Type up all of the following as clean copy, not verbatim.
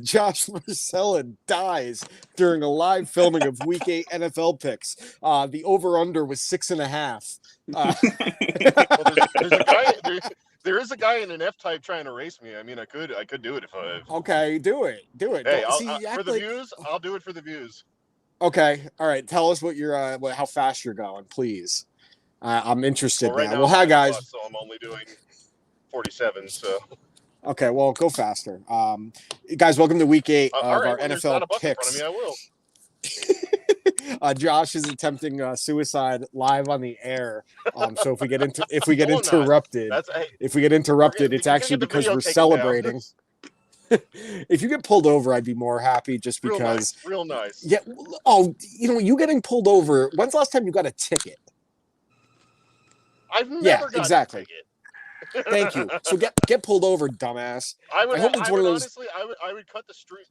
Josh Marcella dies during a live filming of Week 8 NFL picks. The over/under was 6.5. Well, there's a guy. There is a guy in an F-type trying to race me. I mean, I could do it if I. Okay, do it. Hey, Don't see for the like... views. I'll do it for the views. Okay, all right. Tell us what how fast you're going, please. I'm interested Well, right now. now Well, I'm hi on the guys. bus, so I'm only doing 47. So. Okay, well, go faster. Guys, welcome to Week 8 of All right. our When there's NFL not a bus picks. in front of me, I will. Josh is attempting suicide live on the air. So if we get No, interrupted, hey, it's you can't actually get the because video we're taken down. celebrating. If you get pulled over, I'd be more happy just because. Real nice. Yeah. Oh, you getting pulled over. When's the last time you got a ticket? I've never gotten a ticket. Thank you. So get pulled over, dumbass. I hope it's one of those. Honestly, I would cut the stream.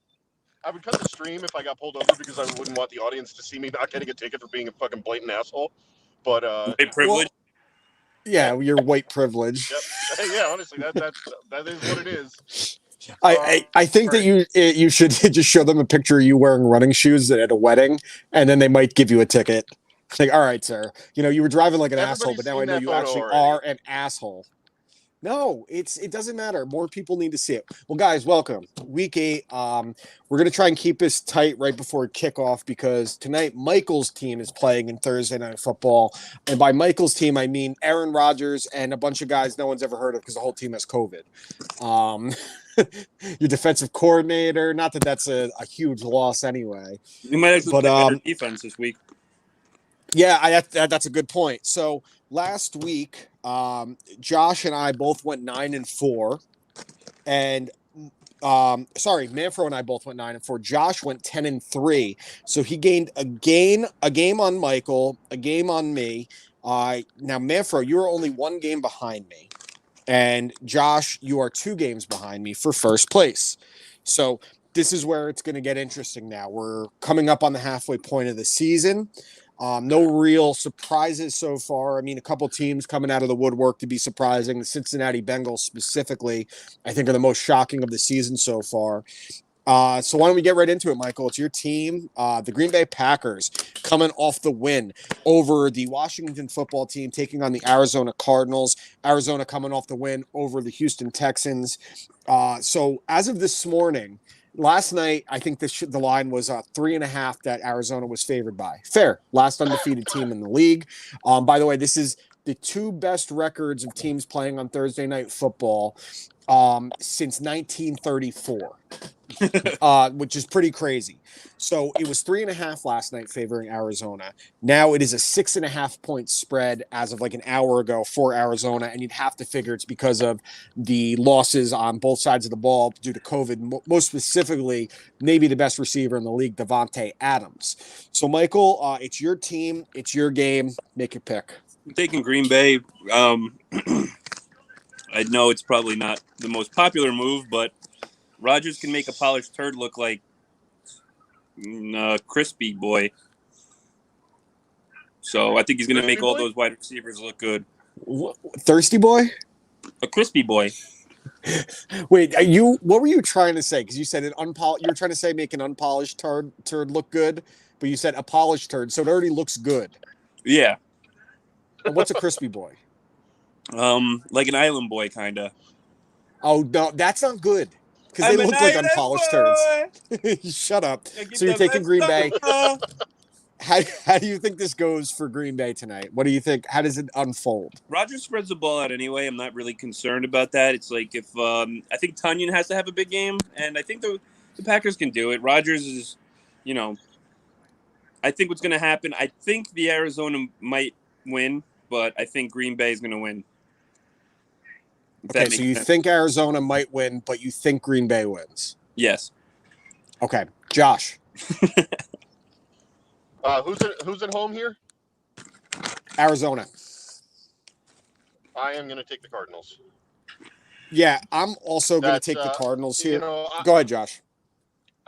I would cut the stream if I got pulled over because I wouldn't want the audience to see me not getting a ticket for being a fucking blatant asshole. But white privilege. Well, your white privilege. Yep. Yeah, honestly, that is what it is. I think that you should just show them a picture of you wearing running shoes at a wedding, and then they might give you a ticket. Like, all right, sir, you were driving like an asshole, but now I know you actually are an asshole. No, it doesn't matter. More people need to see it. Well, guys, welcome. Week 8. We're going to try and keep this tight right before kickoff because tonight Michael's team is playing in Thursday Night Football. And by Michael's team, I mean Aaron Rodgers and a bunch of guys no one's ever heard of because the whole team has COVID. Your defensive coordinator, not that that's a huge loss anyway. You might actually play better defense this week. Yeah, that's a good point. So last week, Josh and I both went 9-4, and Manfro and I both went 9-4. Josh went 10-3, so he gained a game on Michael, a game on me. Now Manfro, you are only one game behind me, and Josh, you are 2 games behind me for first place. So this is where it's going to get interesting. Now we're coming up on the halfway point of the season. No real surprises so far. I mean, a couple teams coming out of the woodwork to be surprising. The Cincinnati Bengals specifically, I think, are the most shocking of the season so far. So why don't we get right into it, Michael? It's your team, the Green Bay Packers, coming off the win over the Washington football team, taking on the Arizona Cardinals. Arizona coming off the win over the Houston Texans. So as of this morning, last night, I think the line was 3.5 that Arizona was favored by. Fair. Last undefeated team in the league. By the way, this is the 2 best records of teams playing on Thursday Night Football since 1934, which is pretty crazy. So it was 3.5 last night favoring Arizona. Now it is a 6.5 point spread as of like an hour ago for Arizona. And you'd have to figure it's because of the losses on both sides of the ball due to COVID, most specifically, maybe the best receiver in the league, Devontae Adams. So Michael, it's your team. It's your game. Make your pick. I'm taking Green Bay. I know it's probably not the most popular move, but Rodgers can make a polished turd look like crispy boy. So I think he's going to make all those wide receivers look good. Thirsty boy? A crispy boy. Wait, what were you trying to say? Because you said you were trying to say make an unpolished turd look good, but you said a polished turd, so it already looks good. Yeah. And what's a crispy boy? Like an island boy, kind of. Oh, no, that's not good. Because they look like unpolished turds. Shut up. So you're taking Green Bay. How do you think this goes for Green Bay tonight? What do you think? How does it unfold? Rodgers spreads the ball out anyway. I'm not really concerned about that. It's like if I think Tunyon has to have a big game, and I think the Packers can do it. Rodgers is, I think what's going to happen, I think the Arizona might win, but I think Green Bay is going to win. Okay, so you think Arizona might win, but you think Green Bay wins? Yes. Okay, Josh. Who's at home here? Arizona. I am going to take the Cardinals. Yeah, I'm also going to take the Cardinals here. Go ahead, Josh.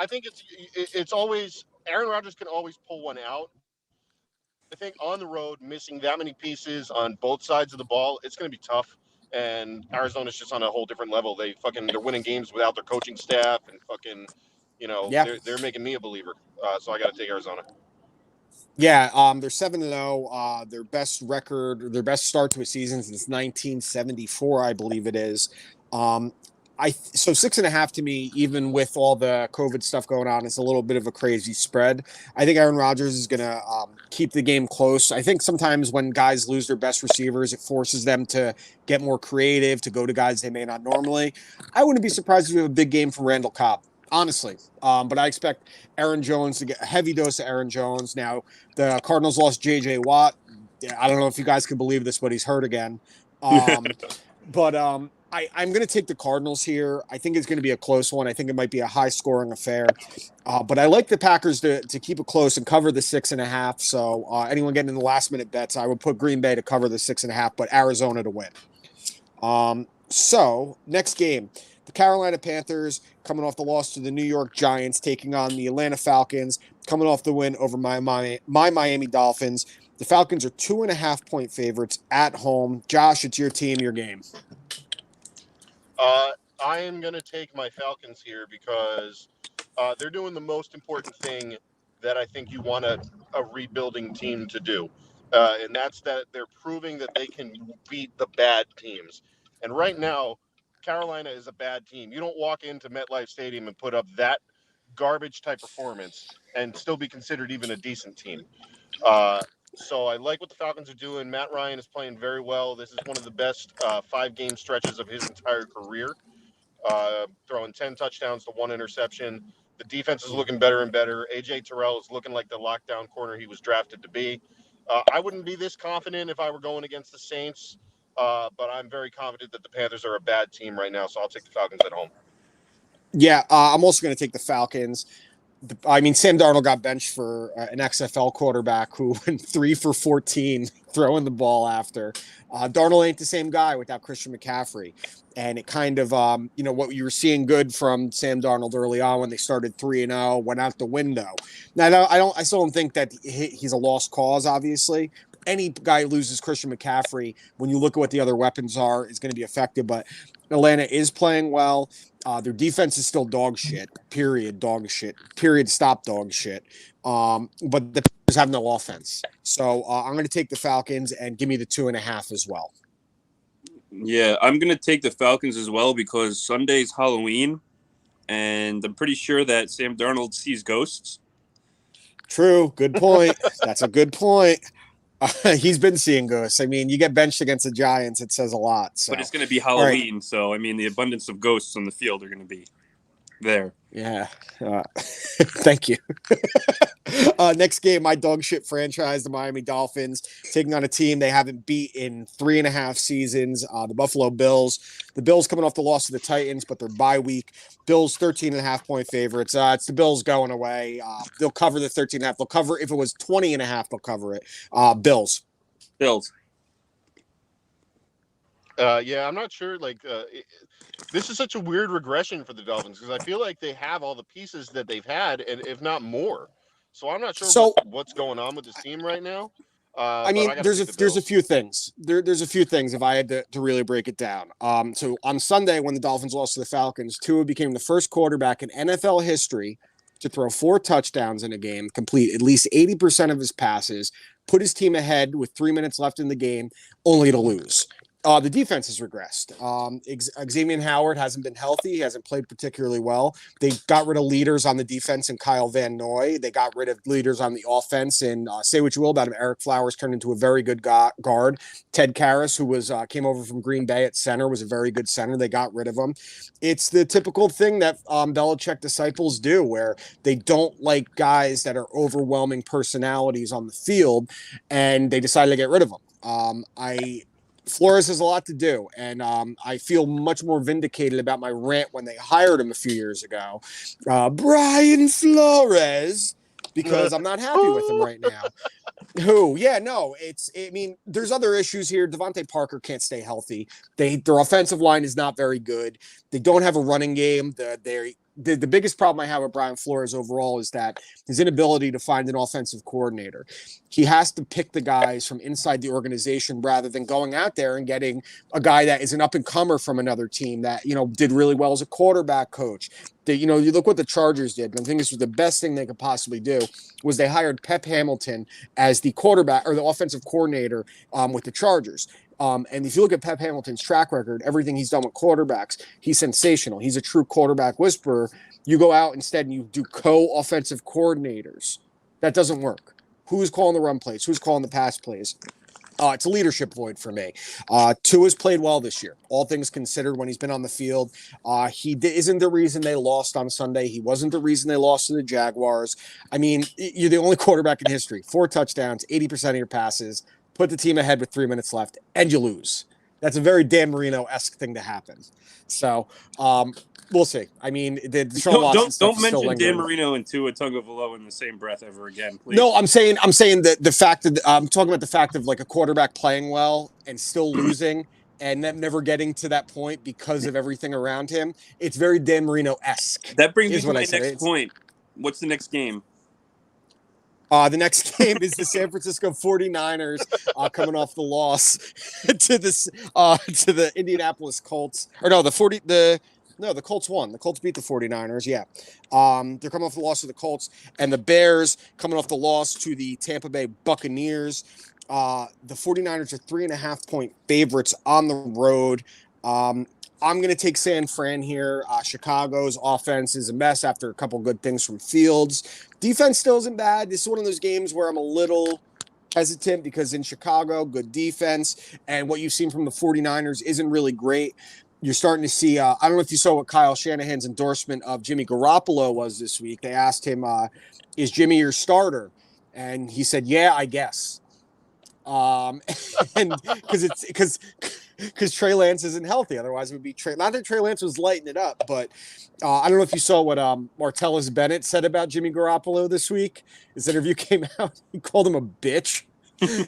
I think it's always Aaron Rodgers can always pull one out. I think on the road, missing that many pieces on both sides of the ball, it's going to be tough. and Arizona's just on a whole different level. They're winning games without their coaching staff, and Yeah. they're making me a believer. So I got to take Arizona. Yeah, they're 7-0. Their best record, their best start to a season since 1974, I believe it is. Um, so 6.5 to me, even with all the COVID stuff going on, is a little bit of a crazy spread. I think Aaron Rodgers is going to keep the game close. I think sometimes when guys lose their best receivers, it forces them to get more creative, to go to guys they may not normally. I wouldn't be surprised if we have a big game from Randall Cobb, honestly. But I expect Aaron Jones to get a heavy dose of Aaron Jones. Now, the Cardinals lost J.J. Watt. I don't know if you guys can believe this, but he's hurt again. But I'm going to take the Cardinals here. I think it's going to be a close one. I think it might be a high-scoring affair. But I like the Packers to keep it close and cover the 6.5. So anyone getting in the last-minute bets, I would put Green Bay to cover the 6.5, but Arizona to win. So next game, the Carolina Panthers coming off the loss to the New York Giants, taking on the Atlanta Falcons, coming off the win over my Miami Dolphins. The Falcons are 2.5-point favorites at home. Josh, it's your team, your game. I am going to take my Falcons here because they're doing the most important thing that I think you want a rebuilding team to do. And that's that they're proving that they can beat the bad teams. And right now, Carolina is a bad team. You don't walk into MetLife Stadium and put up that garbage type performance and still be considered even a decent team. So I like what the Falcons are doing. Matt Ryan is playing very well. This is one of the best 5-game stretches of his entire career, throwing 10 touchdowns to 1 interception. The defense is looking better and better. A.J. Terrell is looking like the lockdown corner he was drafted to be. I wouldn't be this confident if I were going against the Saints, but I'm very confident that the Panthers are a bad team right now, so I'll take the Falcons at home. Yeah, I'm also going to take the Falcons. I mean, Sam Darnold got benched for an XFL quarterback who went 3 for 14 throwing the ball after. Darnold ain't the same guy without Christian McCaffrey. And it kind of, what you were seeing good from Sam Darnold early on when they started 3-0 went out the window. Now, I still don't think that he's a lost cause, obviously. Any guy who loses Christian McCaffrey, when you look at what the other weapons are, is going to be affected. But Atlanta is playing well. Their defense is still dog shit. Period. Dog shit. Period. Stop dog shit. But the Packers have no offense. So I'm going to take the Falcons and give me the 2.5 as well. Yeah, I'm going to take the Falcons as well because Sunday's Halloween, and I'm pretty sure that Sam Darnold sees ghosts. True. Good point. That's a good point. He's been seeing ghosts. I mean, you get benched against the Giants, it says a lot. So. But it's going to be Halloween, right. So, I mean, the abundance of ghosts on the field are going to be there. Yeah. Thank you. Next game, my dog shit franchise, the Miami Dolphins, taking on a team they haven't beat in 3.5 seasons, the Buffalo Bills. The Bills coming off the loss to the Titans, but they're bye week. Bills 13.5-point favorites. It's the Bills going away. They'll cover the 13.5. They'll cover, if it was 20.5, they'll cover it. Bills. Yeah, I'm not sure. This is such a weird regression for the Dolphins because I feel like they have all the pieces that they've had, and if not more. So I'm not sure what's going on with this team right now. I mean, there's a few things. There's a few things if I had to really break it down. So on Sunday when the Dolphins lost to the Falcons, Tua became the first quarterback in NFL history to throw 4 touchdowns in a game, complete at least 80% of his passes, put his team ahead with 3 minutes left in the game, only to lose. The defense has regressed. Xavier Howard hasn't been healthy. He hasn't played particularly well. They got rid of leaders on the defense in Kyle Van Noy. They got rid of leaders on the offense. And say what you will about him, Eric Flowers turned into a very good guard. Ted Karras, who came over from Green Bay at center, was a very good center. They got rid of him. It's the typical thing that Belichick disciples do, where they don't like guys that are overwhelming personalities on the field, and they decide to get rid of them. Flores has a lot to do, and I feel much more vindicated about my rant when they hired him a few years ago. Brian Flores, because I'm not happy with him right now. Who? Yeah, no, I mean, there's other issues here. Devontae Parker can't stay healthy. Their offensive line is not very good. They don't have a running game. The biggest problem I have with Brian Flores overall is that his inability to find an offensive coordinator. He has to pick the guys from inside the organization rather than going out there and getting a guy that is an up and comer from another team that, did really well as a quarterback coach. You look what the Chargers did. And I think this was the best thing they could possibly do was they hired Pep Hamilton as the quarterback or the offensive coordinator with the Chargers. And if you look at Pep Hamilton's track record, everything he's done with quarterbacks, he's sensational. He's a true quarterback whisperer. You go out instead and you do co-offensive coordinators. That doesn't work. Who's calling the run plays? Who's calling the pass plays? It's a leadership void for me. Tua's played well this year, all things considered, when he's been on the field. He isn't the reason they lost on Sunday. He wasn't the reason they lost to the Jaguars. I mean, you're the only quarterback in history. 4 touchdowns, 80% of your passes, put the team ahead with 3 minutes left, and you lose. That's a very Dan Marino-esque thing to happen. So, we'll see. I mean, the Deshaun Watson stuff don't is still mention lingering. Dan Marino and Tua Tagovailoa in the same breath ever again, please. No, I'm saying that the fact that I'm talking about the fact of like a quarterback playing well and still losing and them never getting to that point because of everything around him. It's very Dan Marino-esque. That brings me to my next point. What's the next game? The next game is the San Francisco 49ers coming off the loss to the Indianapolis Colts. Or no, the Colts won. The Colts beat the 49ers, yeah. They're coming off the loss to the Colts, and the Bears coming off the loss to the Tampa Bay Buccaneers. The 49ers are 3.5-point favorites on the road. I'm going to take San Fran here. Chicago's offense is a mess after a couple good things from Fields. Defense still isn't bad. This is one of those games where I'm a little hesitant because in Chicago, good defense, and what you've seen from the 49ers isn't really great. You're starting to see, I don't know if you saw what Kyle Shanahan's endorsement of Jimmy Garoppolo was this week. They asked him, is Jimmy your starter? And he said, yeah, I guess. And because Trey Lance isn't healthy. Otherwise, it would be not that Trey Lance was lighting it up, but I don't know if you saw what Martellus Bennett said about Jimmy Garoppolo this week. His interview came out. He called him a bitch.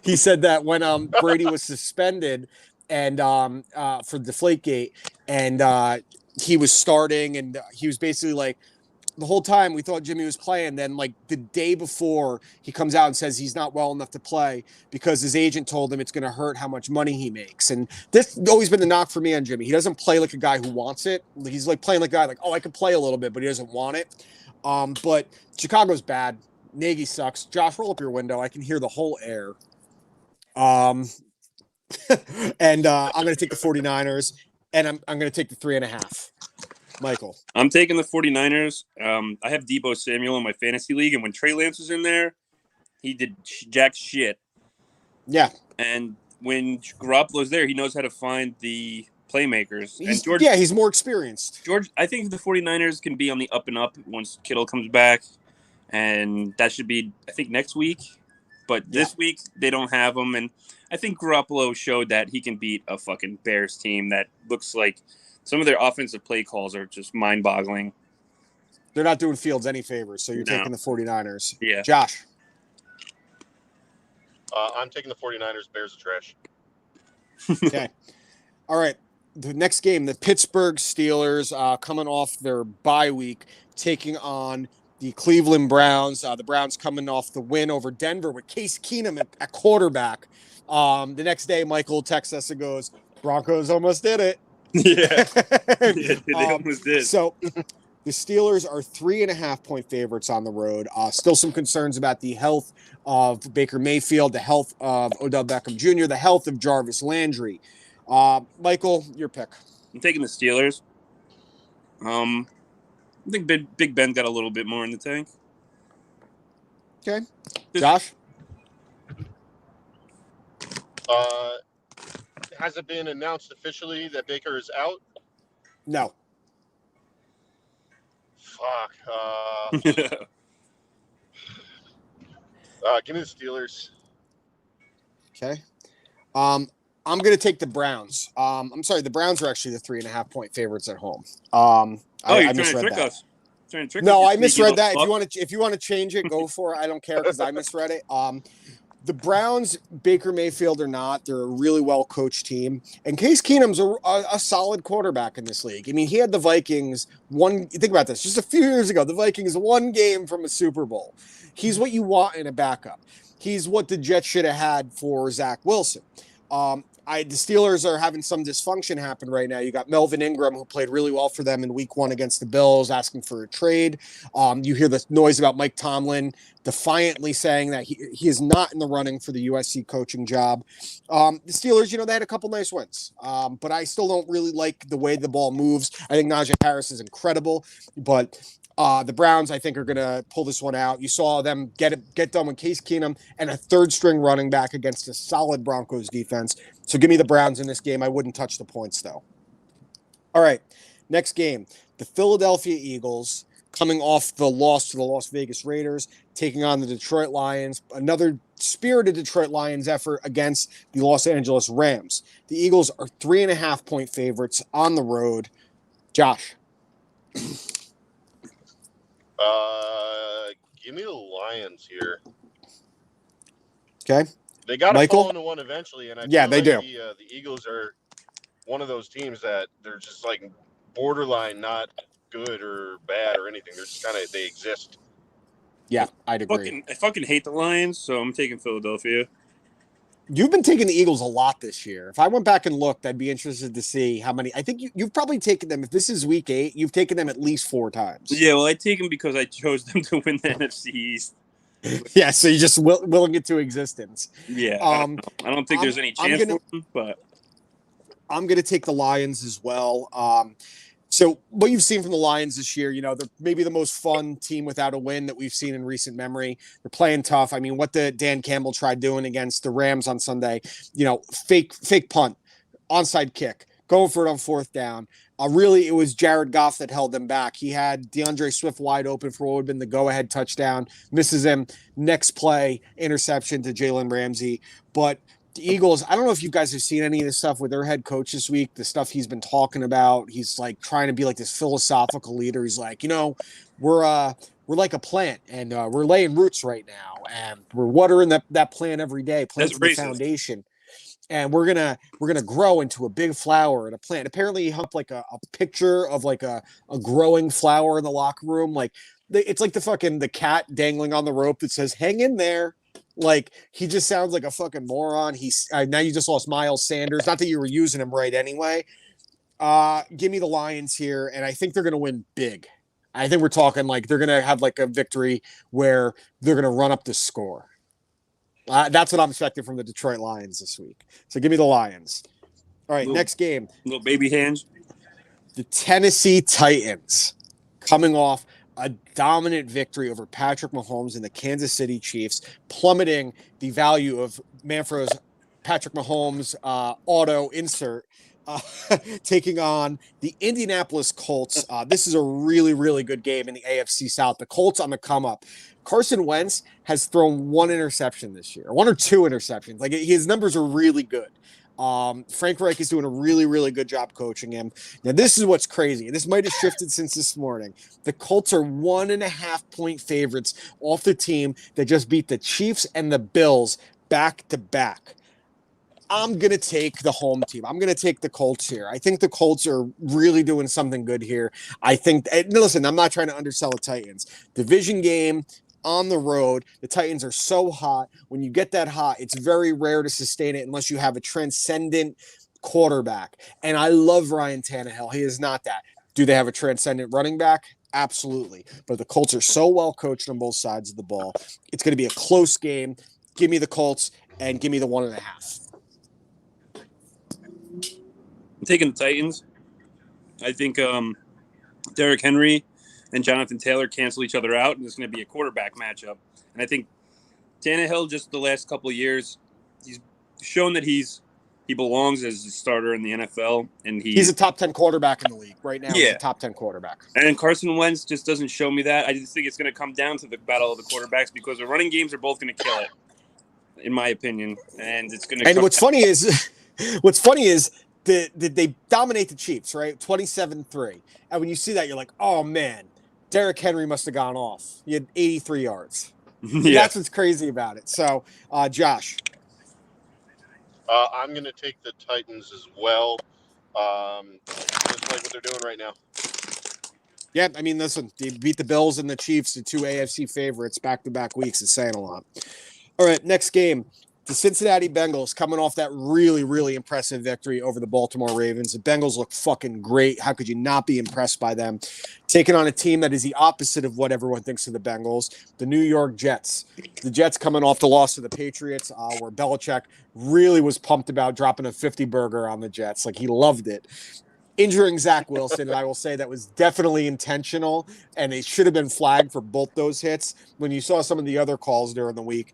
He said that when Brady was suspended and for Deflategate, and he was starting, and he was basically like, the whole time we thought Jimmy was playing. Then like the day before, he comes out and says he's not well enough to play because his agent told him it's going to hurt how much money he makes. And this has always been the knock for me on Jimmy. He doesn't play like a guy who wants it. He's like playing like a guy like, oh, I could play a little bit, but he doesn't want it. But Chicago's bad. Nagy sucks. Josh, roll up your window. I can hear the whole air. And I'm going to take the 49ers, and I'm going to take the 3.5. Michael. I'm taking the 49ers. I have Deebo Samuel in my fantasy league, and when Trey Lance was in there, he did jack shit. Yeah. And when Garoppolo's there, he knows how to find the playmakers. He's more experienced. I think the 49ers can be on the up and up once Kittle comes back, and that should be, I think, next week. But this week, they don't have him, and I think Garoppolo showed that he can beat a fucking Bears team that looks like some of their offensive play calls are just mind-boggling. They're not doing Fields any favors, so you're taking the 49ers. Yeah. Josh. I'm taking the 49ers. Bears are trash. Okay. All right. The next game, the Pittsburgh Steelers coming off their bye week, taking on the Cleveland Browns. The Browns coming off the win over Denver with Case Keenum at quarterback. The next day, Michael texts us and goes, Broncos almost did it. Yeah. They almost did. So the Steelers are 3.5-point favorites on the road. Still some concerns about the health of Baker Mayfield, the health of Odell Beckham Jr., the health of Jarvis Landry. Michael, your pick. I'm taking the Steelers. I think Big Ben got a little bit more in the tank. Okay. Josh? Has it been announced officially that Baker is out? No. Fuck. Give me the Steelers. Okay. I'm going to take the Browns. I'm sorry, the Browns are actually the 3.5-point favorites at home. You're I trying to trick that. us. No, I misread that. If you want to change it, go for it. I don't care because I misread it. The Browns, Baker Mayfield or not, they're a really well-coached team. And Case Keenum's a solid quarterback in this league. I mean, he had the Vikings think about this, just a few years ago, the Vikings one game from a Super Bowl. He's what you want in a backup. He's what the Jets should have had for Zach Wilson. The Steelers are having some dysfunction happen right now. You got Melvin Ingram, who played really well for them in week 1 against the Bills, asking for a trade. You hear the noise about Mike Tomlin defiantly saying that he is not in the running for the USC coaching job. The Steelers, they had a couple nice wins, but I still don't really like the way the ball moves. I think Najee Harris is incredible, but the Browns, I think, are going to pull this one out. You saw them get done with Case Keenum and a third-string running back against a solid Broncos defense. So give me the Browns in this game. I wouldn't touch the points, though. All right, next game. The Philadelphia Eagles, coming off the loss to the Las Vegas Raiders, taking on the Detroit Lions. Another spirited Detroit Lions effort against the Los Angeles Rams. The Eagles are 3.5-point favorites on the road. Josh. Give me the Lions here. Okay. They got to fall into one eventually, and I feel they do. The Eagles are one of those teams that they're just like borderline not good or bad or anything. They're just they exist. Yeah, I'd agree. I fucking hate the Lions, so I'm taking Philadelphia. You've been taking the Eagles a lot this year. If I went back and looked, I'd be interested to see how many. I think you've probably taken them. If this is week 8, you've taken them at least 4 times. Yeah, well, I take them because I chose them to win the NFC East. Yeah, so you just willing it to existence. Yeah, I don't think there's any chance for them, but I'm going to take the Lions as well. So what you've seen from the Lions this year, they're maybe the most fun team without a win that we've seen in recent memory. They're playing tough. I mean, what the Dan Campbell tried doing against the Rams on Sunday, fake punt, onside kick, going for it on 4th down. Really, it was Jared Goff that held them back. He had DeAndre Swift wide open for what would have been the go-ahead touchdown. Misses him. Next play, interception to Jalen Ramsey. But the Eagles, I don't know if you guys have seen any of this stuff with their head coach this week, the stuff he's been talking about. He's like trying to be like this philosophical leader. He's like, we're like a plant and we're laying roots right now and we're watering that plant every day, planting the foundation. And we're gonna grow into a big flower and a plant. Apparently, he helped like a picture of like a growing flower in the locker room. Like it's like the cat dangling on the rope that says "Hang in there." Like he just sounds like a fucking moron. Now you just lost Miles Sanders. Not that you were using him right anyway. Give me the Lions here, and I think they're gonna win big. I think we're talking like they're gonna have like a victory where they're gonna run up the score. That's what I'm expecting from the Detroit Lions this week. So give me the Lions. All right, next game. Little baby hands. The Tennessee Titans coming off a dominant victory over Patrick Mahomes and the Kansas City Chiefs, plummeting the value of Manfred's Patrick Mahomes auto insert, taking on the Indianapolis Colts. This is a really, really good game in the AFC South. The Colts on the come up. Carson Wentz has thrown 1 interception this year, 1 or 2 interceptions. Like his numbers are really good. Frank Reich is doing a really, really good job coaching him. Now, this is what's crazy. This might have shifted since this morning. The Colts are 1.5-point favorites off the team that just beat the Chiefs and the Bills back to back. I'm going to take the home team. I'm going to take the Colts here. I think the Colts are really doing something good here. I think, listen, I'm not trying to undersell the Titans. Division game on the road. The Titans are so hot. When you get that hot, it's very rare to sustain it unless you have a transcendent quarterback. And I love Ryan Tannehill. He is not that. Do they have a transcendent running back? Absolutely. But the Colts are so well coached on both sides of the ball. It's going to be a close game. Give me the Colts and give me the 1.5. I'm taking the Titans. I think Derrick Henry and Jonathan Taylor cancel each other out, and it's going to be a quarterback matchup. And I think Tannehill, just the last couple of years, he's shown that he belongs as a starter in the NFL, and he's a top 10 quarterback in the league right now. Yeah. He's a top 10 quarterback. And Carson Wentz just doesn't show me that. I just think it's going to come down to the battle of the quarterbacks because the running games are both going to kill it, in my opinion. And it's going to. And what's funny is that they dominate the Chiefs, right? 27-3. And when you see that, you're like, oh man, Derrick Henry must have gone off. He had 83 yards. Yeah. That's what's crazy about it. So, Josh. I'm going to take the Titans as well. Just like what they're doing right now. Yeah, I mean, listen, they beat the Bills and the Chiefs, the two AFC favorites, back-to-back weeks is saying a lot. All right, next game. The Cincinnati Bengals coming off that really, really impressive victory over the Baltimore Ravens. The Bengals look fucking great. How could you not be impressed by them? Taking on a team that is the opposite of what everyone thinks of the Bengals, the New York Jets. The Jets coming off the loss to the Patriots, where Belichick really was pumped about dropping a 50 burger on the Jets. Like, he loved it. Injuring Zach Wilson, and I will say that was definitely intentional, and it should have been flagged for both those hits. When you saw some of the other calls during the week,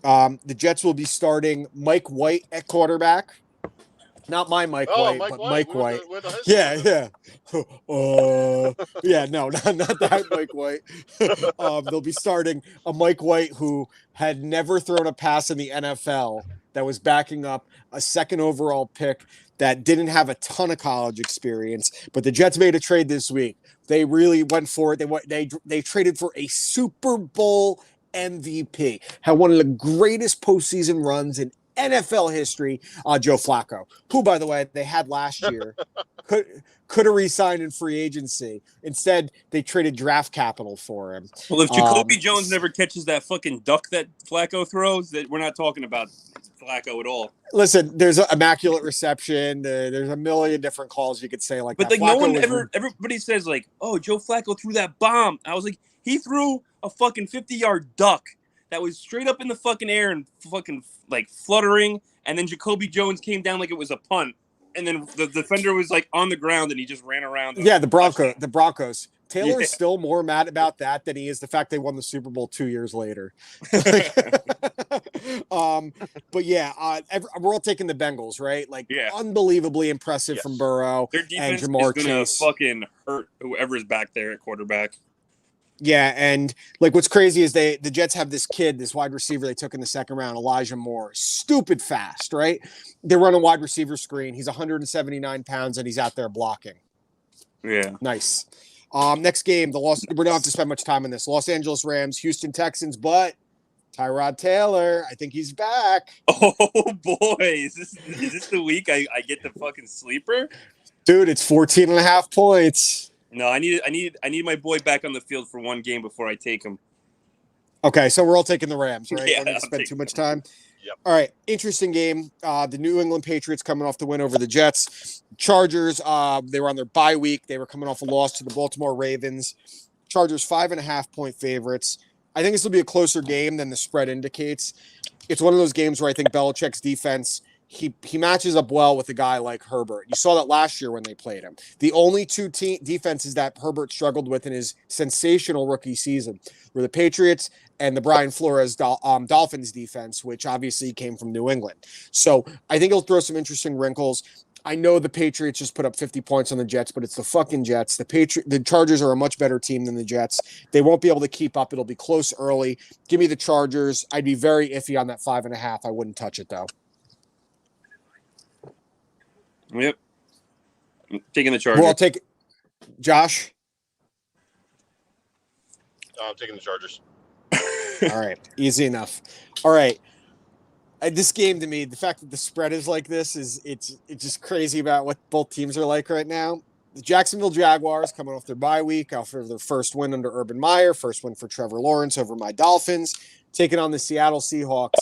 the Jets will be starting Mike White at quarterback. Not my Mike Oh, White, Mike but White. Mike White. We went to high school Yeah, with him. yeah. No, not that Mike White. They'll be starting a Mike White who had never thrown a pass in the NFL, that was backing up a second overall pick that didn't have a ton of college experience. But the Jets made a trade this week. They really went for it. They traded for a Super Bowl MVP, had one of the greatest postseason runs in NFL history, Joe Flacco, who, by the way, they had last year, could have re-signed in free agency. Instead, they traded draft capital for him. Well, if Jacoby Jones never catches that fucking duck that Flacco throws, that we're not talking about Flacco at all. Listen, there's an immaculate reception. There's a million different calls you could say like but that. But like, Flacco no one ever, everybody says like, oh, Joe Flacco threw that bomb. I was like, he threw a fucking 50-yard duck that was straight up in the fucking air and fucking like fluttering, and then Jacoby Jones came down like it was a punt, and then the defender was like on the ground and he just ran around. Yeah, the Broncos. Taylor's still more mad about that than he is the fact they won the Super Bowl 2 years later. But yeah, we're all taking the Bengals, right? Like, unbelievably impressive from Burrow. Their defense and Jamar is gonna Chase. Fucking hurt whoever's back there at quarterback. Yeah, and like what's crazy is the Jets have this kid, this wide receiver they took in the second round, Elijah Moore. Stupid fast, right? They run a wide receiver screen. He's 179 pounds and he's out there blocking. Yeah. Nice. Next game, we don't have to spend much time on this. Los Angeles Rams, Houston Texans, but Tyrod Taylor, I think he's back. Oh boy, is this the week I get the fucking sleeper? Dude, it's 14.5 points. No, I need my boy back on the field for one game before I take him. Okay, so we're all taking the Rams, right? Yeah, Don't need to spend too much time. Yep. All right, interesting game. The New England Patriots coming off the win over the Jets. Chargers, they were on their bye week. They were coming off a loss to the Baltimore Ravens. Chargers 5.5 point favorites. I think this will be a closer game than the spread indicates. It's one of those games where I think Belichick's defense, he matches up well with a guy like Herbert. You saw that last year when they played him. The only two defenses that Herbert struggled with in his sensational rookie season were the Patriots and the Brian Flores Dolphins defense, which obviously came from New England. So I think he'll throw some interesting wrinkles. I know the Patriots just put up 50 points on the Jets, but it's the fucking Jets. The Chargers are a much better team than the Jets. They won't be able to keep up. It'll be close early. Give me the Chargers. I'd be very iffy on that 5.5. I wouldn't touch it though. Yep. I'm taking the Chargers. Well, I'll take it. Josh? I'm taking the Chargers. All right. Easy enough. All right. This game to me, the fact that the spread is like this it's just crazy about what both teams are like right now. The Jacksonville Jaguars coming off their bye week after their first win under Urban Meyer, first win for Trevor Lawrence over my Dolphins, taking on the Seattle Seahawks,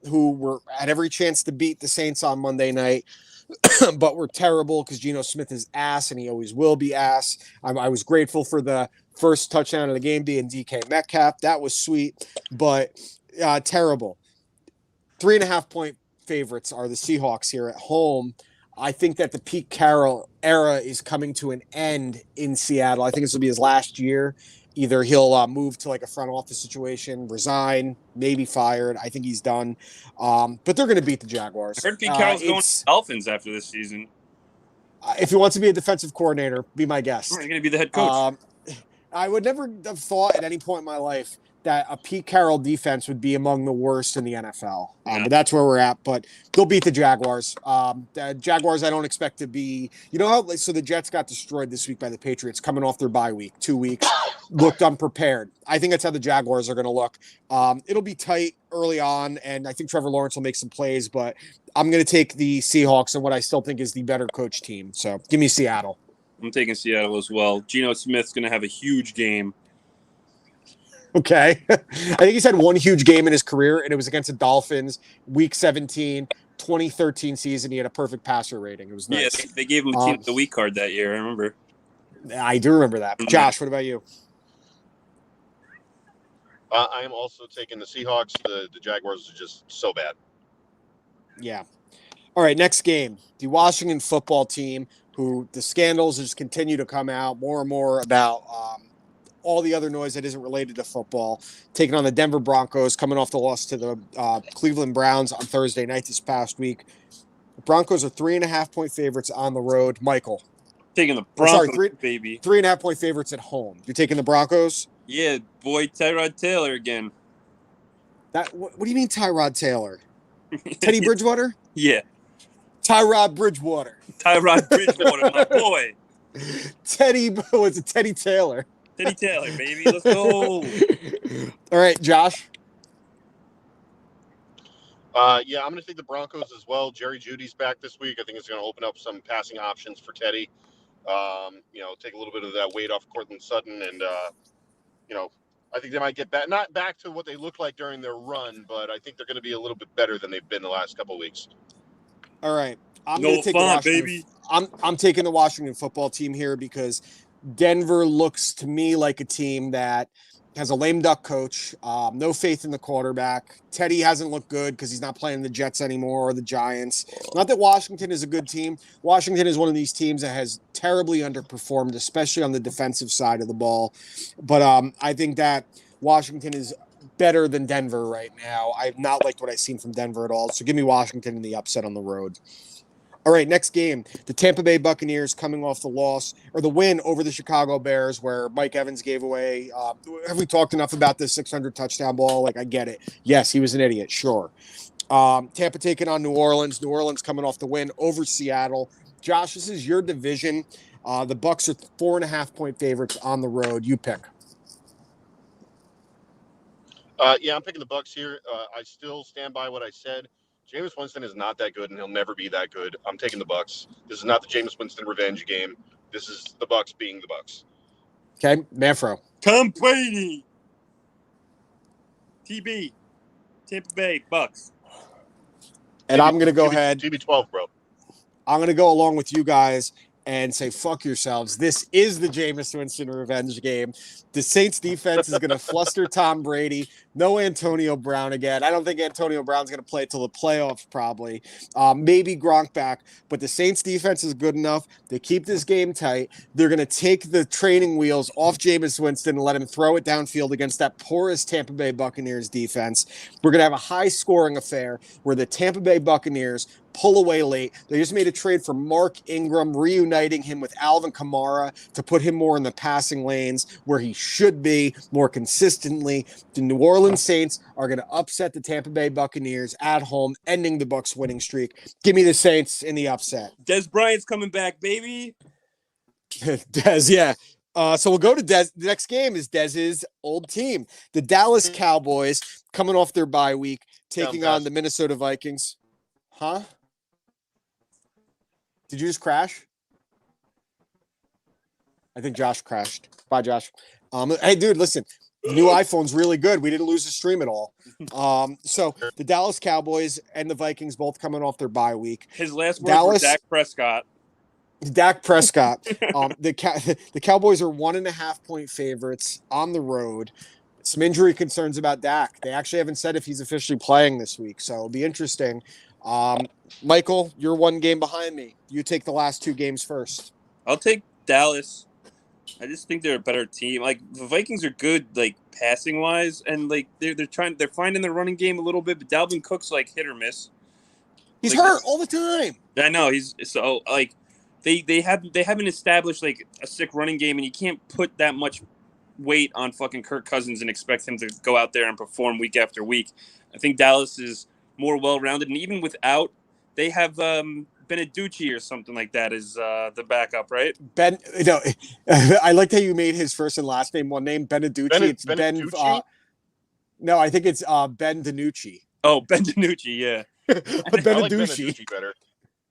who had every chance to beat the Saints on Monday night, but were terrible because Geno Smith is ass and he always will be ass. I was grateful for the first touchdown of the game being DK Metcalf. That was sweet, but terrible. 3.5 point favorites are the Seahawks here at home. I think that the Pete Carroll era is coming to an end in Seattle. I think this will be his last year. Either he'll move to like a front office situation, resign, maybe fired. I think he's done. But they're going to beat the Jaguars. I heard Pete Carroll's going to the Dolphins after this season. If he wants to be a defensive coordinator, be my guest. He's going to be the head coach. I would never have thought at any point in my life that a Pete Carroll defense would be among the worst in the NFL. Yeah. But that's where we're at. But they'll beat the Jaguars. The Jaguars, I don't expect to be. You know how? So the Jets got destroyed this week by the Patriots, coming off their bye week, 2 weeks, looked unprepared. I think that's how the Jaguars are going to look. It'll be tight early on, and I think Trevor Lawrence will make some plays. But I'm going to take the Seahawks and what I still think is the better coach team. So give me Seattle. I'm taking Seattle as well. Geno Smith's going to have a huge game. Okay. I think he's had one huge game in his career, and it was against the Dolphins, week 17, 2013 season. He had a perfect passer rating. It was nice. Yeah, they gave him the team of the week card that year. I remember. I do remember that. Josh, what about you? I am also taking the Seahawks. The Jaguars are just so bad. Yeah. All right, next game. The Washington football team, who the scandals just continue to come out more and more about all the other noise that isn't related to football, taking on the Denver Broncos, coming off the loss to the Cleveland Browns on Thursday night this past week. The Broncos are 3.5-point favorites on the road. Michael. Taking the Broncos, baby. 3.5-point favorites at home. You're taking the Broncos? Yeah, boy, Tyrod Taylor again. What do you mean Tyrod Taylor? Teddy Bridgewater? Yeah. Tyrod Bridgewater. Tyrod Bridgewater, my boy. What's it? Teddy Taylor. Teddy Taylor, baby. Let's go. All right, Josh. Yeah, I'm going to take the Broncos as well. Jerry Jeudy's back this week. I think it's going to open up some passing options for Teddy. Take a little bit of that weight off Cortland Sutton, and I think they might get back, not back to what they looked like during their run, but I think they're going to be a little bit better than they've been the last couple of weeks. All right, I'm taking the Washington football team here because Denver looks to me like a team that has a lame duck coach, no faith in the quarterback. Teddy hasn't looked good because he's not playing the Jets anymore or the Giants. Not that Washington is a good team. Washington is one of these teams that has terribly underperformed, especially on the defensive side of the ball. But I think that Washington is better than Denver right now. I've not liked what I've seen from Denver at all. So give me Washington in the upset on the road. All right, next game. The Tampa Bay Buccaneers coming off the win over the Chicago Bears, where Mike Evans gave away. Have we talked enough about this 600 touchdown ball? Like, I get it. Yes, he was an idiot. Sure. Tampa taking on New Orleans. New Orleans coming off the win over Seattle. Josh, this is your division. The Bucs are 4.5-point favorites on the road. You pick. Yeah, I'm picking the Bucs here. I still stand by what I said. Jameis Winston is not that good, and he'll never be that good. I'm taking the Bucs. This is not the Jameis Winston revenge game. This is the Bucs being the Bucs. Okay, Manfro. Tom Brady. TB. Tampa Bay Bucs. And I'm going to go ahead. TB12, bro. I'm going to go along with you guys and say, fuck yourselves. This is the Jameis Winston revenge game. The Saints defense is going to fluster Tom Brady. No Antonio Brown again. I don't think Antonio Brown's going to play till the playoffs probably. Maybe Gronk back. But the Saints defense is good enough. They keep this game tight. They're going to take the training wheels off Jameis Winston and let him throw it downfield against that porous Tampa Bay Buccaneers defense. We're going to have a high-scoring affair where the Tampa Bay Buccaneers pull away late. They just made a trade for Mark Ingram, reuniting him with Alvin Kamara to put him more in the passing lanes where he should be more consistently. The New Orleans Saints are going to upset the Tampa Bay Buccaneers at home, ending the Bucs winning streak. Give me the Saints in the upset. Dez Bryant's coming back, baby. Dez, yeah. So we'll go to Dez. The next game is Dez's old team, the Dallas Cowboys, coming off their bye week, taking on the Minnesota Vikings. Huh? Did you just crash? I think Josh crashed. Bye, Josh. Hey, dude, listen. The new iPhone's really good. We didn't lose the stream at all. So the Dallas Cowboys and the Vikings both coming off their bye week. His last words were Dak Prescott. Dak Prescott. The Cowboys are 1.5-point favorites on the road. Some injury concerns about Dak. They actually haven't said if he's officially playing this week, so it'll be interesting. Michael, you're one game behind me. You take the last two games first. I'll take Dallas. I just think they're a better team. Like, the Vikings are good, like, passing wise, and like they're finding their running game a little bit, but Dalvin Cook's like hit or miss. He's like, hurt all the time. I know he's so like they haven't established like a sick running game, and you can't put that much weight on fucking Kirk Cousins and expect him to go out there and perform week after week. I think Dallas is more well-rounded, and even without, they have Beneducci or something like that as the backup, right? Ben, no, I liked how you made his first and last name one name, Beneducci. It's Ben. Beneducci? No, I think it's Ben DiNucci. Oh, Ben DiNucci, yeah. But I like Beneducci. Beneducci better.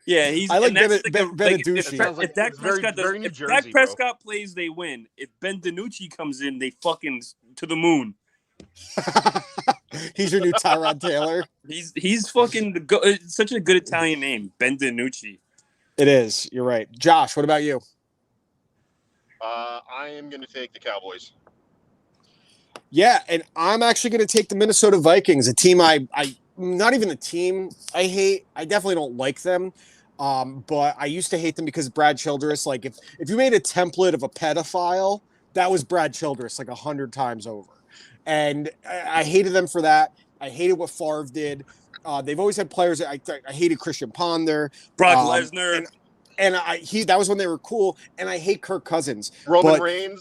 Yeah, he's. I like If Beneducci. Dak Prescott very New if Jersey, Dak bro. Prescott plays, they win. If Ben DiNucci comes in, they fucking to the moon. He's your new Tyrod Taylor. He's fucking it's such a good Italian name, Ben DiNucci. It is. You're right. Josh, what about you? I am going to take the Cowboys. Yeah, and I'm actually going to take the Minnesota Vikings, a team I not even a team I hate. I definitely don't like them. But I used to hate them because Brad Childress. Like if you made a template of a pedophile, that was Brad Childress like 100 times over. And I hated them for that. I hated what Favre did. They've always had players. I hated Christian Ponder, Brock Lesnar, and that was when they were cool. And I hate Kirk Cousins. Roman Reigns.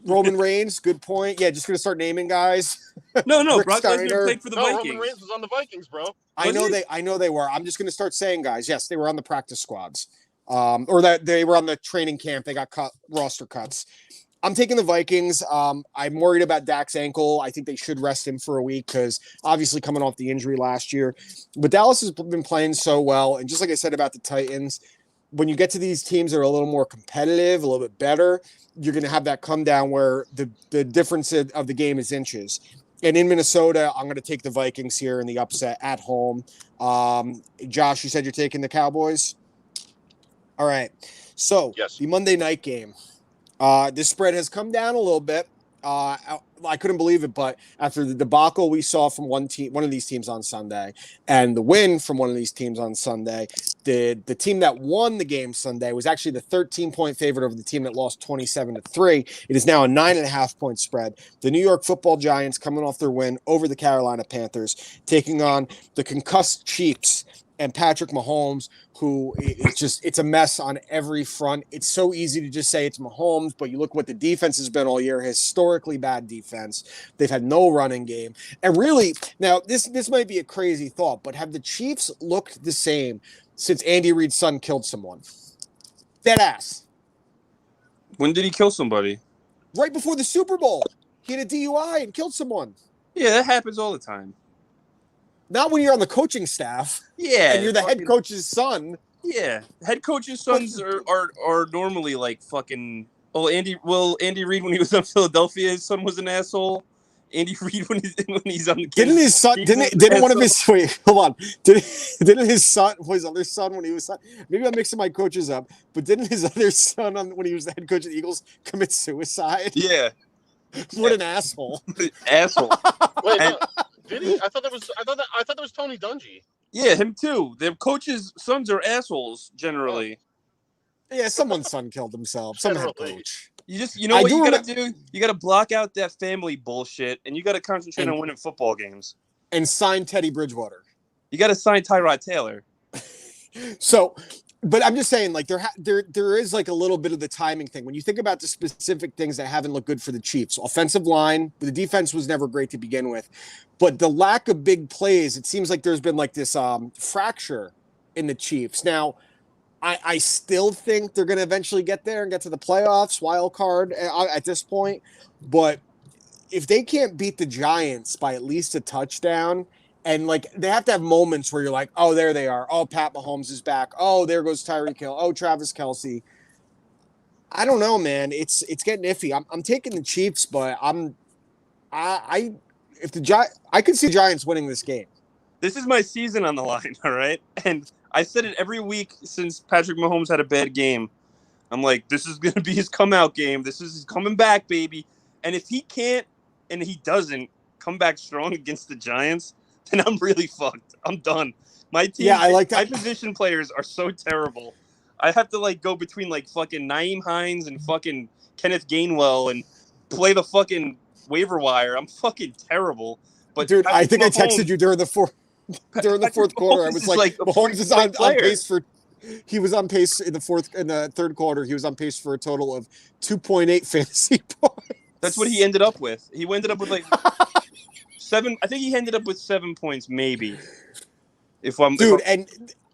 Roman Reigns, good point. Yeah, just gonna start naming guys. No, Rick Brock Steiner. Lesnar played for the Vikings. Roman Reigns was on the Vikings, bro. I know they were. I'm just gonna start saying guys. Yes, they were on the practice squads, or that they were on the training camp. They got roster cuts. I'm taking the Vikings. I'm worried about Dak's ankle. I think they should rest him for a week because obviously coming off the injury last year. But Dallas has been playing so well, and just like I said about the Titans, when you get to these teams that are a little more competitive, a little bit better, you're going to have that come down where the difference of the game is inches. And in Minnesota, I'm going to take the Vikings here in the upset at home. Josh, you said you're taking the Cowboys? All right. So yes. The Monday night game. This spread has come down a little bit. I couldn't believe it, but after the debacle we saw from one of these teams on Sunday, and the win from one of these teams on Sunday, the team that won the game Sunday was actually the 13-point favorite over the team that lost 27-3. It is now a 9.5-point spread. The New York Football Giants coming off their win over the Carolina Panthers, taking on the concussed Chiefs and Patrick Mahomes, who it's a mess on every front. It's so easy to just say it's Mahomes, but you look what the defense has been all year, historically bad defense. They've had no running game. And really, now this might be a crazy thought, but have the Chiefs looked the same since Andy Reid's son killed someone? Dead ass. When did he kill somebody? Right before the Super Bowl. He had a DUI and killed someone. Yeah, that happens all the time. Not when you're on the coaching staff. Yeah. And you're the head coach's son. Yeah. Head coach's sons are normally like fucking. Well, Andy Reid, when he was on Philadelphia, his son was an asshole. Andy Reid when he's on the didn't his son didn't one of his wait, hold on. Didn't his son his other son when he was maybe I'm mixing my coaches up, but didn't his other son when he was the head coach of the Eagles commit suicide? Yeah. What an asshole. Asshole. Wait, no. Did he? I thought that was Tony Dungy. Yeah, him too. Their coaches' sons are assholes generally. Yeah, someone's son killed himself. Some head coach. You know what you gotta do? You gotta block out that family bullshit, and you gotta concentrate on winning football games. And sign Teddy Bridgewater. You gotta sign Tyrod Taylor. So, but I'm just saying, like there is like a little bit of the timing thing when you think about the specific things that haven't looked good for the Chiefs. Offensive line, the defense was never great to begin with, but the lack of big plays. It seems like there's been like this fracture in the Chiefs. Now, I still think they're going to eventually get there and get to the playoffs, wild card at this point. But if they can't beat the Giants by at least a touchdown. And, like, they have to have moments where you're like, oh, there they are. Oh, Pat Mahomes is back. Oh, there goes Tyreek Hill. Oh, Travis Kelce. I don't know, man. It's getting iffy. I'm taking the Chiefs, but I could see the Giants winning this game. This is my season on the line, all right? And I said it every week since Patrick Mahomes had a bad game. I'm like, this is going to be his come-out game. This is his coming back, baby. And if he can't and he doesn't come back strong against the Giants, then I'm really fucked. I'm done. My team, I like that. My position players are so terrible. I have to like go between like fucking Naeem Hines and fucking Kenneth Gainwell and play the fucking waiver wire. I'm fucking terrible. But dude, I think Mahomes, I texted you during the fourth quarter. I was like Mahomes is on pace for. He was on pace in the third quarter. He was on pace for a total of 2.8 fantasy points. That's what he ended up with. He ended up with like 7. I think he ended up with 7 points, maybe. Dude, and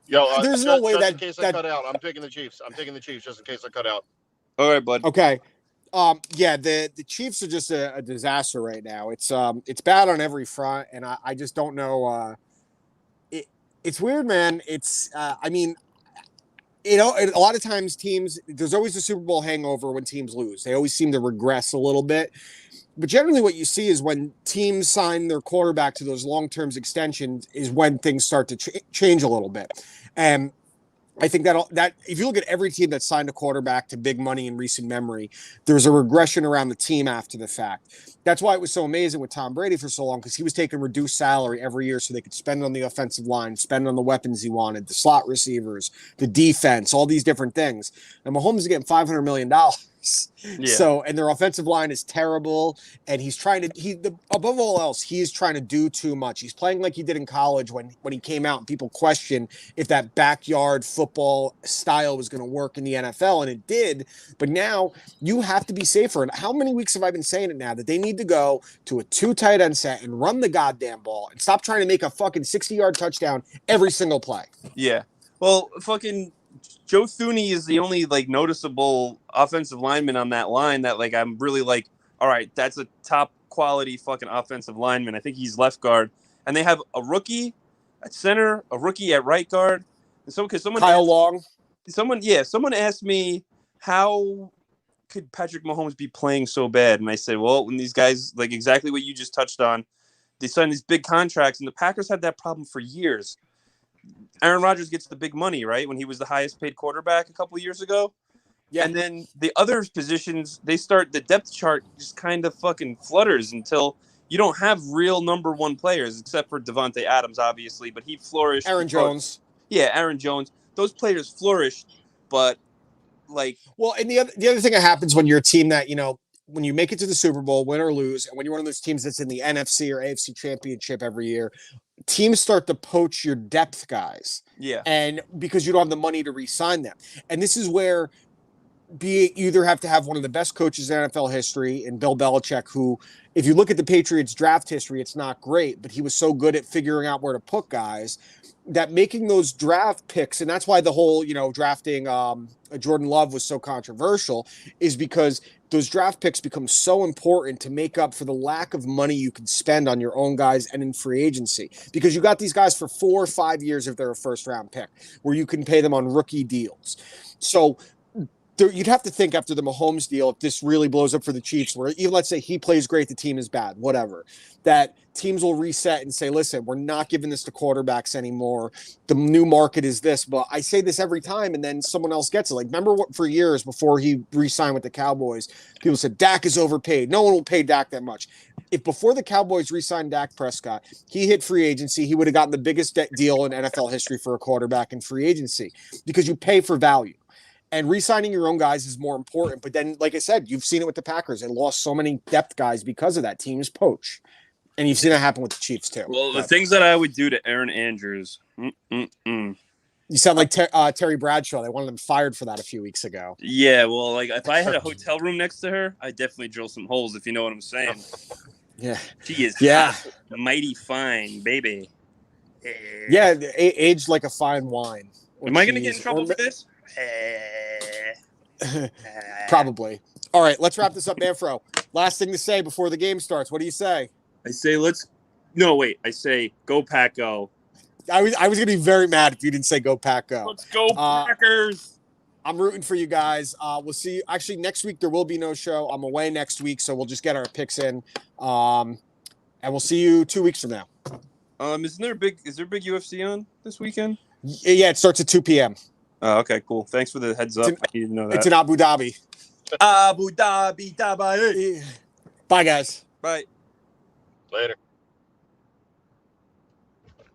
Yo, there's no way just that in case I cut out, I'm taking the Chiefs. I'm taking the Chiefs just in case I cut out. all right, bud. Okay. Yeah, the Chiefs are just a disaster right now. It's bad on every front, and I just don't know. It's weird, man. I mean, a lot of times there's always a Super Bowl hangover when teams lose. They always seem to regress a little bit. But generally what you see is when teams sign their quarterback to those long-term extensions is when things start to change a little bit. And I think that if you look at every team that signed a quarterback to big money in recent memory, there's a regression around the team after the fact. That's why it was so amazing with Tom Brady for so long, because he was taking reduced salary every year so they could spend on the offensive line, spend on the weapons he wanted, the slot receivers, the defense, all these different things. And Mahomes is getting $500 million. Yeah. So, and their offensive line is terrible. And he's trying to, above all else, he is trying to do too much. He's playing like he did in college when he came out and people questioned if that backyard football style was going to work in the NFL. And it did. But now you have to be safer. And how many weeks have I been saying it now that they need to go to a 2 tight end set and run the goddamn ball and stop trying to make a fucking 60-yard touchdown every single play? Yeah. Well, fucking Joe Thuney is the only like noticeable offensive lineman on that line that like I'm really like, all right, that's a top quality fucking offensive lineman. I think he's left guard, and they have a rookie at center, a rookie at right guard, and someone Kyle Long. Someone asked me how could Patrick Mahomes be playing so bad, and I said, well, when these guys like exactly what you just touched on, they sign these big contracts, and the Packers had that problem for years. Aaron Rodgers gets the big money, right? When he was the highest paid quarterback a couple of years ago. Yeah. And then the other positions, the depth chart just kind of fucking flutters until you don't have real number one players, except for Devontae Adams, obviously, but he flourished. Aaron Jones. Yeah, Aaron Jones. Those players flourished, but like. Well, and the other thing that happens when you're a team that, when you make it to the Super Bowl, win or lose, and when you're one of those teams that's in the NFC or AFC championship every year, teams start to poach your depth guys. Yeah. And because you don't have the money to re-sign them. And this is where you either have to have one of the best coaches in NFL history in Bill Belichick, who, if you look at the Patriots draft history, it's not great, but he was so good at figuring out where to put guys that making those draft picks, and that's why the whole, drafting Jordan Love was so controversial, is because those draft picks become so important to make up for the lack of money you can spend on your own guys and in free agency. Because you got these guys for 4 or 5 years if they're a first-round pick, where you can pay them on rookie deals. So you'd have to think after the Mahomes deal, if this really blows up for the Chiefs, where even let's say he plays great, the team is bad, whatever, that teams will reset and say, listen, we're not giving this to quarterbacks anymore. The new market is this. But I say this every time, and then someone else gets it. Like, remember what, for years before he re-signed with the Cowboys, people said Dak is overpaid. No one will pay Dak that much. If before the Cowboys re-signed Dak Prescott, he hit free agency, he would have gotten the biggest deal in NFL history for a quarterback in free agency, because you pay for value. And re-signing your own guys is more important. But then, like I said, you've seen it with the Packers. They lost so many depth guys because of that. Teams poach. And you've seen it happen with the Chiefs, too. Well, the things that I would do to Aaron Andrews. You sound like Terry Bradshaw. They wanted him fired for that a few weeks ago. Yeah, well, like if I had a hotel room next to her, I'd definitely drill some holes, if you know what I'm saying. Yeah. She is hot, mighty fine, baby. Yeah, aged like a fine wine. Am I going to get in trouble for this? Probably. All right, let's wrap this up, Manfro. Last thing to say before the game starts. What do you say? I say I say go Pack Go. I was going to be very mad if you didn't say go Pack Go. Let's go Packers. I'm rooting for you guys. We'll see you. Actually, next week there will be no show. I'm away next week, so we'll just get our picks in. And we'll see you 2 weeks from now. Is there big UFC on this weekend? Yeah, it starts at 2 p.m. Oh, okay, cool. Thanks for the heads up. I need to know that. It's in Abu Dhabi. Abu Dhabi. Bye, guys. Bye. Later.